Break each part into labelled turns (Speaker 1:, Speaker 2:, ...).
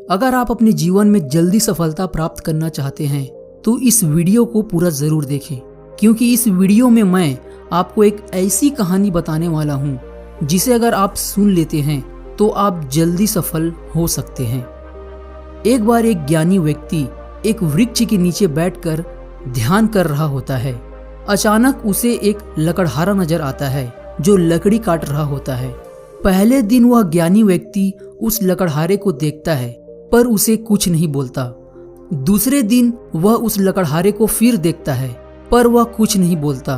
Speaker 1: अगर आप अपने जीवन में जल्दी सफलता प्राप्त करना चाहते हैं तो इस वीडियो को पूरा जरूर देखें, क्योंकि इस वीडियो में मैं आपको एक ऐसी कहानी बताने वाला हूँ जिसे अगर आप सुन लेते हैं तो आप जल्दी सफल हो सकते हैं। एक बार एक ज्ञानी व्यक्ति एक वृक्ष के नीचे बैठकर ध्यान कर रहा होता है। अचानक उसे एक लकड़हारा नजर आता है जो लकड़ी काट रहा होता है। पहले दिन वह ज्ञानी व्यक्ति उस लकड़हारे को देखता है पर उसे कुछ नहीं बोलता। दूसरे दिन वह उस लकड़हारे को फिर देखता है पर वह कुछ नहीं बोलता।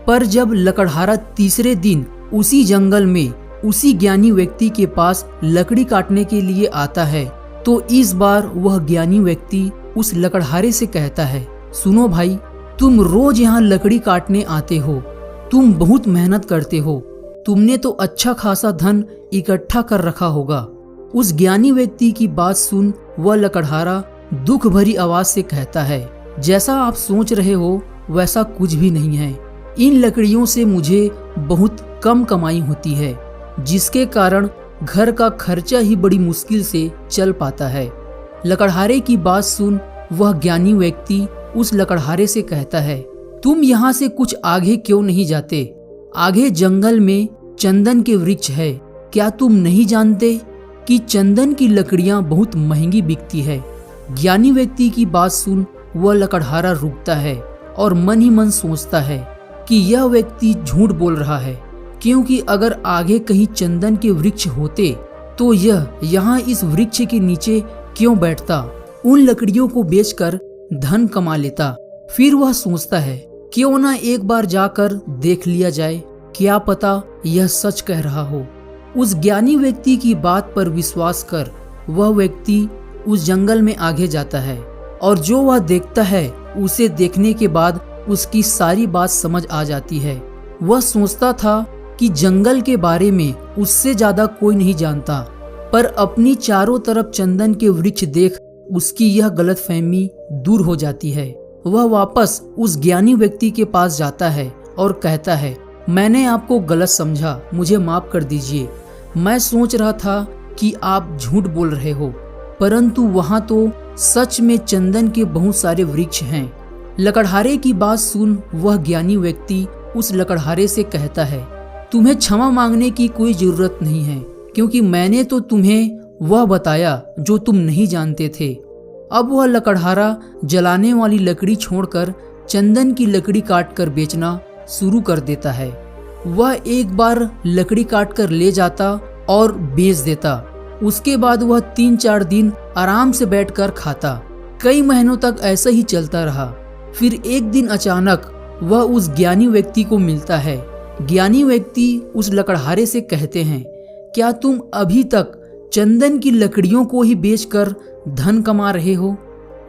Speaker 1: पर जब लकड़हारा तीसरे दिन उसी जंगल में उसी ज्ञानी व्यक्ति के पास लकड़ी काटने के लिए आता है तो इस बार वह ज्ञानी व्यक्ति उस लकड़हारे से कहता है, सुनो भाई, तुम रोज यहाँ लकड़ी काटने आते हो, तुम बहुत मेहनत करते हो, तुमने तो अच्छा खासा धन इकट्ठा कर रखा होगा। उस ज्ञानी व्यक्ति की बात सुन वह लकड़हारा दुख भरी आवाज से कहता है, जैसा आप सोच रहे हो वैसा कुछ भी नहीं है। इन लकड़ियों से मुझे बहुत कम कमाई होती है, जिसके कारण घर का खर्चा ही बड़ी मुश्किल से चल पाता है। लकड़हारे की बात सुन वह ज्ञानी व्यक्ति उस लकड़हारे से कहता है, तुम यहाँ से कुछ आगे क्यों नहीं जाते? आगे जंगल में चंदन के वृक्ष है। क्या तुम नहीं जानते कि चंदन की लकड़ियाँ बहुत महंगी बिकती है? ज्ञानी व्यक्ति की बात सुन वह लकड़हारा रुकता है और मन ही मन सोचता है कि यह व्यक्ति झूठ बोल रहा है, क्योंकि अगर आगे कहीं चंदन के वृक्ष होते तो यह यहाँ इस वृक्ष के नीचे क्यों बैठता, उन लकड़ियों को बेचकर धन कमा लेता। फिर वह सोचता है क्यों ना एक बार जाकर देख लिया जाए, क्या पता यह सच कह रहा हो। उस ज्ञानी व्यक्ति की बात पर विश्वास कर वह व्यक्ति उस जंगल में आगे जाता है और जो वह देखता है उसे देखने के बाद उसकी सारी बात समझ आ जाती है। वह सोचता था कि जंगल के बारे में उससे ज्यादा कोई नहीं जानता, पर अपनी चारों तरफ चंदन के वृक्ष देख उसकी यह गलतफहमी दूर हो जाती है। वह वापस उस ज्ञानी व्यक्ति के पास जाता है और कहता है, मैंने आपको गलत समझा, मुझे माफ कर दीजिए। मैं सोच रहा था कि आप झूठ बोल रहे हो, परंतु वहाँ तो सच में चंदन के बहुत सारे वृक्ष हैं। लकड़हारे की बात सुन वह ज्ञानी व्यक्ति उस लकड़हारे से कहता है, तुम्हें क्षमा मांगने की कोई जरूरत नहीं है, क्योंकि मैंने तो तुम्हें वह बताया जो तुम नहीं जानते थे। अब वह लकड़हारा जलाने वाली लकड़ी छोड़कर चंदन की लकड़ी काटकर बेचना शुरू कर देता है। वह एक बार लकड़ी काटकर ले जाता और बेच देता। उसके बाद वह 3-4 दिन आराम से बैठकर खाता। कई महीनों तक ऐसा ही चलता रहा। फिर एक दिन अचानक वह उस ज्ञानी व्यक्ति को मिलता है। ज्ञानी व्यक्ति उस लकड़हारे से कहते हैं, क्या तुम अभी तक चंदन की लकड़ियों को ही बेचकर धन कमा रहे हो?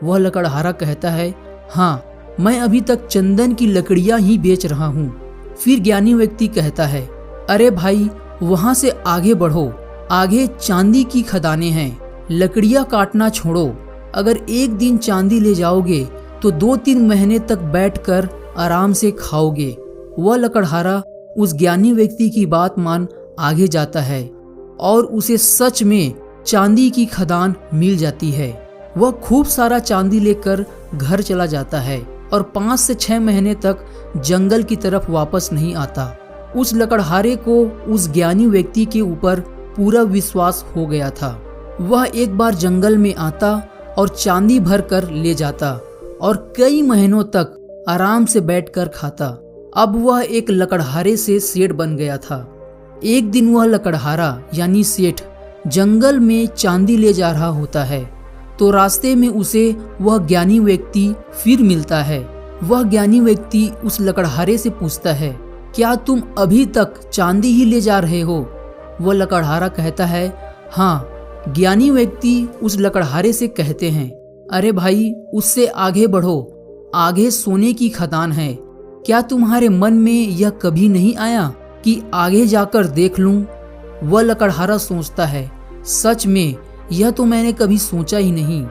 Speaker 1: वह लकड़हारा कहता है, हाँ, मैं अभी तक चंदन की लकड़ियां ही बेच रहा हूँ। फिर ज्ञानी व्यक्ति कहता है, अरे भाई, वहां से आगे बढ़ो, आगे चांदी की खदानें हैं, लकड़ियां काटना छोड़ो। अगर एक दिन चांदी ले जाओगे तो 2-3 महीने तक बैठकर आराम से खाओगे। वह लकड़हारा उस ज्ञानी व्यक्ति की बात मान आगे जाता है और उसे सच में चांदी की खदान मिल जाती है। वह खूब सारा चांदी लेकर घर चला जाता है और 5 से 6 महीने तक जंगल की तरफ वापस नहीं आता। उस लकड़हारे को उस ज्ञानी व्यक्ति के ऊपर पूरा विश्वास हो गया था। वह एक बार जंगल में आता और चांदी भर कर ले जाता और कई महीनों तक आराम से बैठकर खाता। अब वह एक लकड़हारे से सेठ बन गया था। एक दिन वह लकड़हारा यानी सेठ जंगल में चांदी ले जा रहा होता है तो रास्ते में उसे वह ज्ञानी व्यक्ति फिर मिलता है। वह ज्ञानी व्यक्ति उस लकड़हारे से पूछता है, क्या तुम अभी तक चांदी ही ले जा रहे हो? वह लकड़हारा कहता है, हाँ। ज्ञानी व्यक्ति उस लकड़हारे से कहते हैं, अरे भाई, उससे आगे बढ़ो, आगे सोने की खदान है। क्या तुम्हारे मन में यह कभी नहीं आया कि आगे जाकर देख लूं? वह लकड़हारा सोचता है, सच में यह तो मैंने कभी सोचा ही नहीं।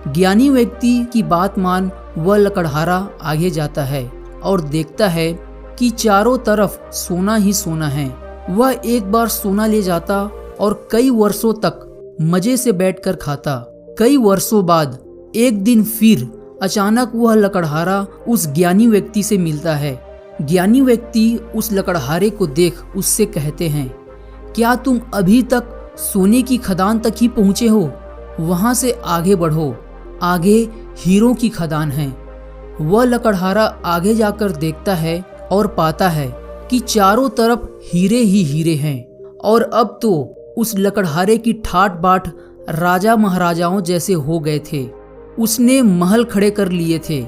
Speaker 1: ज्ञानी व्यक्ति की बात मान वह लकड़हारा आगे जाता है और देखता है कि चारों तरफ सोना ही सोना है। वह एक बार सोना ले जाता और कई वर्षों तक मजे से बैठकर खाता। कई वर्षों बाद एक दिन फिर अचानक वह लकड़हारा उस ज्ञानी व्यक्ति से मिलता है। ज्ञानी व्यक्ति उस लकड़हारे को देख उससे कहते हैं, क्या तुम अभी तक सोने की खदान तक ही पहुँचे हो? वहाँ से आगे बढ़ो, आगे हीरों की खदान है। वह लकड़हारा आगे जाकर देखता है और पाता है कि चारों तरफ हीरे ही हीरे हैं। और अब तो उस लकड़हारे की ठाट बाट राजा महाराजाओं जैसे हो गए थे। उसने महल खड़े कर लिए थे।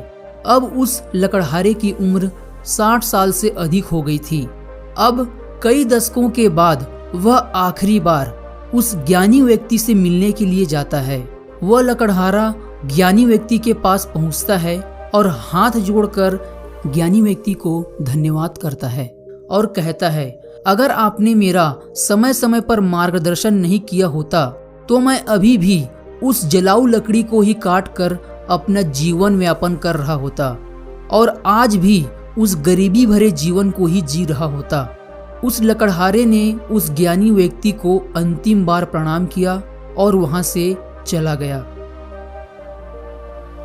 Speaker 1: अब उस लकड़हारे की उम्र 60 साल से अधिक हो गई थी। अब कई दशकों के बाद वह आखिरी बार उस ज्ञानी व्यक्ति से मिलने के लिए जाता है। वह लकड़हारा ज्ञानी व्यक्ति के पास पहुंचता है और हाथ जोड़कर ज्ञानी व्यक्ति को धन्यवाद करता है और कहता है, अगर आपने मेरा समय समय पर मार्गदर्शन नहीं किया होता तो मैं अभी भी उस जलाऊ लकड़ी को ही काट कर अपना जीवन व्यापन कर रहा होता और आज भी उस गरीबी भरे जीवन को ही जी रहा होता। उस लकड़हारे ने उस ज्ञानी व्यक्ति को अंतिम बार प्रणाम किया और वहां से चला गया।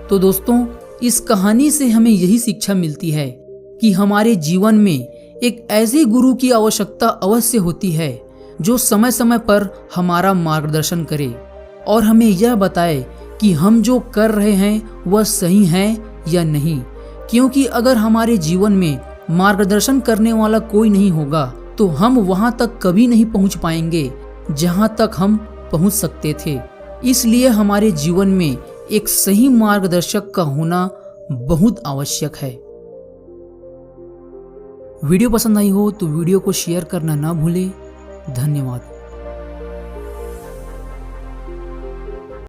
Speaker 1: तो दोस्तों, इस कहानी से हमें यही शिक्षा मिलती है कि हमारे जीवन में एक ऐसे गुरु की आवश्यकता अवश्य होती है जो समय समय पर हमारा मार्गदर्शन करे और हमें यह बताए कि हम जो कर रहे हैं वह सही है या नहीं। क्योंकि अगर हमारे जीवन में मार्गदर्शन करने वाला कोई नहीं होगा तो हम वहां तक कभी नहीं पहुंच पाएंगे जहां तक हम पहुंच सकते थे। इसलिए हमारे जीवन में एक सही मार्गदर्शक का होना बहुत आवश्यक है। वीडियो पसंद आई हो तो वीडियो को शेयर करना ना भूलें। धन्यवाद।